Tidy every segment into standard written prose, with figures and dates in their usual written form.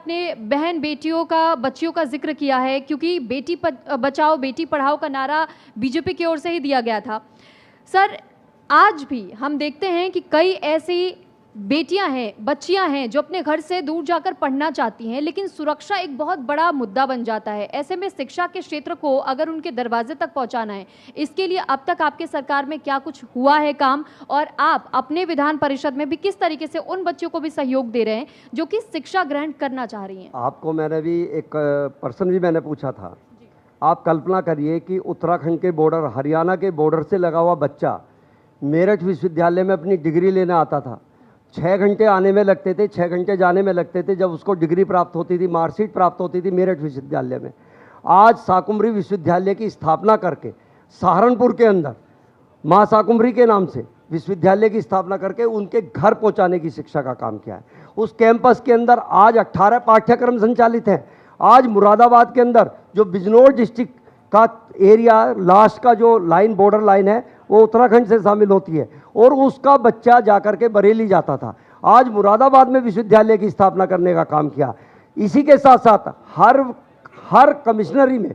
आपने बहन बेटियों का, बच्चियों का जिक्र किया है, क्योंकि बेटी बचाओ बेटी पढ़ाओ का नारा बीजेपी की ओर से ही दिया गया था। सर, आज भी हम देखते हैं कि कई ऐसी बेटियां हैं, बच्चियां हैं जो अपने घर से दूर जाकर पढ़ना चाहती हैं, लेकिन सुरक्षा एक बहुत बड़ा मुद्दा बन जाता है। ऐसे में शिक्षा के क्षेत्र को अगर उनके दरवाजे तक पहुंचाना है, इसके लिए अब तक आपके सरकार में क्या कुछ हुआ है काम, और आप अपने विधान परिषद में भी किस तरीके से उन बच्चों को भी सहयोग दे रहे हैं जो कि शिक्षा ग्रहण करना चाह रही हैं? आपको मैंने भी एक पर्सन भी मैंने पूछा था। आप कल्पना करिए कि उत्तराखंड के बॉर्डर, हरियाणा के बॉर्डर से लगा हुआ बच्चा मेरठ विश्वविद्यालय में अपनी डिग्री लेने आता था। 6 घंटे आने में लगते थे, 6 घंटे जाने में लगते थे, जब उसको डिग्री प्राप्त होती थी, मार्कशीट प्राप्त होती थी मेरठ विश्वविद्यालय में। आज शाकुंभरी विश्वविद्यालय की स्थापना करके सहारनपुर के अंदर माँ शाकुंभरी के नाम से विश्वविद्यालय की स्थापना करके उनके घर पहुंचाने की शिक्षा का काम किया है। उस कैंपस के अंदर आज 18 पाठ्यक्रम संचालित हैं। आज मुरादाबाद के अंदर जो बिजनौर डिस्ट्रिक्ट का एरिया, लास्ट का जो लाइन, बॉर्डर लाइन है, वो उत्तराखंड से शामिल होती है, और उसका बच्चा जाकर के बरेली जाता था। आज मुरादाबाद में विश्वविद्यालय की स्थापना करने का काम किया। इसी के साथ साथ हर कमिश्नरी में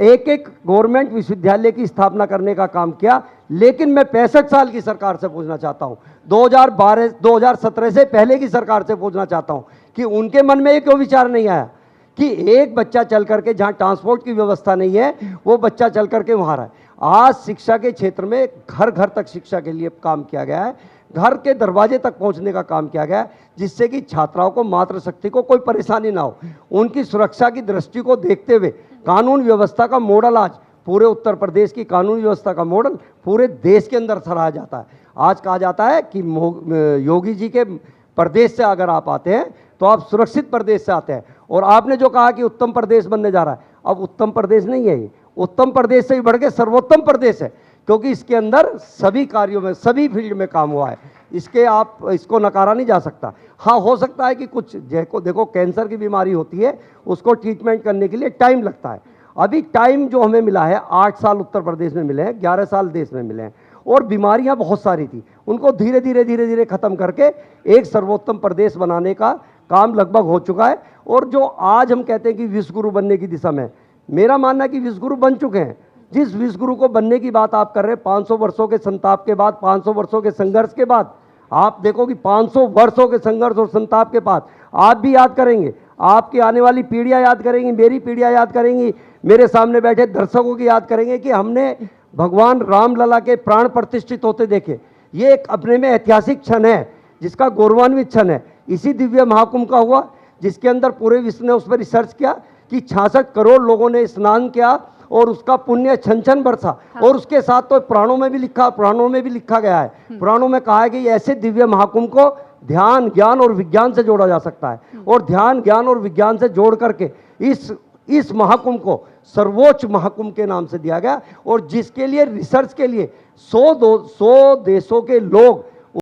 एक एक गवर्नमेंट विश्वविद्यालय की स्थापना करने का काम किया। लेकिन मैं 65 साल की सरकार से पूछना चाहता हूं, 2017 से पहले की सरकार से पूछना चाहता हूं कि उनके मन में ये क्यों विचार नहीं आया कि एक बच्चा चल करके, जहां ट्रांसपोर्ट की व्यवस्था नहीं है, वो बच्चा चल करके वहां रहा है। आज शिक्षा के क्षेत्र में घर घर तक शिक्षा के लिए काम किया गया है, घर के दरवाजे तक पहुंचने का काम किया गया है, जिससे कि छात्राओं को, मातृशक्ति को कोई परेशानी ना हो। उनकी सुरक्षा की दृष्टि को देखते हुए कानून व्यवस्था का मॉडल, आज पूरे उत्तर प्रदेश की कानून व्यवस्था का मॉडल पूरे देश के अंदर सराहा जाता है। आज कहा जाता है कि योगी जी के प्रदेश से अगर आप आते हैं तो आप सुरक्षित प्रदेश से आते हैं। और आपने जो कहा कि उत्तम प्रदेश बनने जा रहा है, अब उत्तम प्रदेश नहीं है ये, उत्तम प्रदेश से ही बढ़ के सर्वोत्तम प्रदेश है, क्योंकि इसके अंदर सभी कार्यों में, सभी फील्ड में काम हुआ है। इसको नकारा नहीं जा सकता। हाँ, हो सकता है कि कुछ देखो कैंसर की बीमारी होती है, उसको ट्रीटमेंट करने के लिए टाइम लगता है। अभी टाइम जो हमें मिला है, 8 साल उत्तर प्रदेश में मिले हैं, 11 साल देश में मिले हैं, और बीमारियां बहुत सारी थी, उनको धीरे धीरे खत्म करके एक सर्वोत्तम प्रदेश बनाने का काम लगभग हो चुका है। और जो आज हम कहते हैं कि विश्वगुरु बनने की दिशा में, मेरा मानना है कि विश्वगुरु बन चुके हैं। जिस विश्वगुरु को बनने की बात आप कर रहे हैं, 500 वर्षों के संताप के बाद, 500 वर्षों के संघर्ष के बाद, आप देखो कि 500 वर्षों के संघर्ष और संताप के बाद आप भी याद करेंगे, आपकी आने वाली पीढ़ियां याद करेंगी, मेरी पीढ़ियां याद करेंगी, मेरे सामने बैठे दर्शकों की याद करेंगे कि हमने भगवान रामलला के प्राण प्रतिष्ठित होते देखे। ये एक अपने में ऐतिहासिक क्षण है, जिसका गौरवान्वित क्षण है। इसी दिव्य महाकुंभ का हुआ, जिसके अंदर पूरे विश्व ने उस पर रिसर्च किया कि 66 करोड़ लोगों ने स्नान किया और उसका पुण्य छन छन बरसा। हाँ। और उसके साथ तो पुराणों में भी लिखा गया है, पुराणों में कहा है कि ऐसे दिव्य महाकुंभ को ध्यान, ज्ञान और विज्ञान से जोड़ा जा सकता है। और ध्यान, ज्ञान और विज्ञान से जोड़ करके इस महाकुंभ को सर्वोच्च महाकुंभ के नाम से दिया गया, और जिसके लिए रिसर्च के लिए 100 देशों के लोग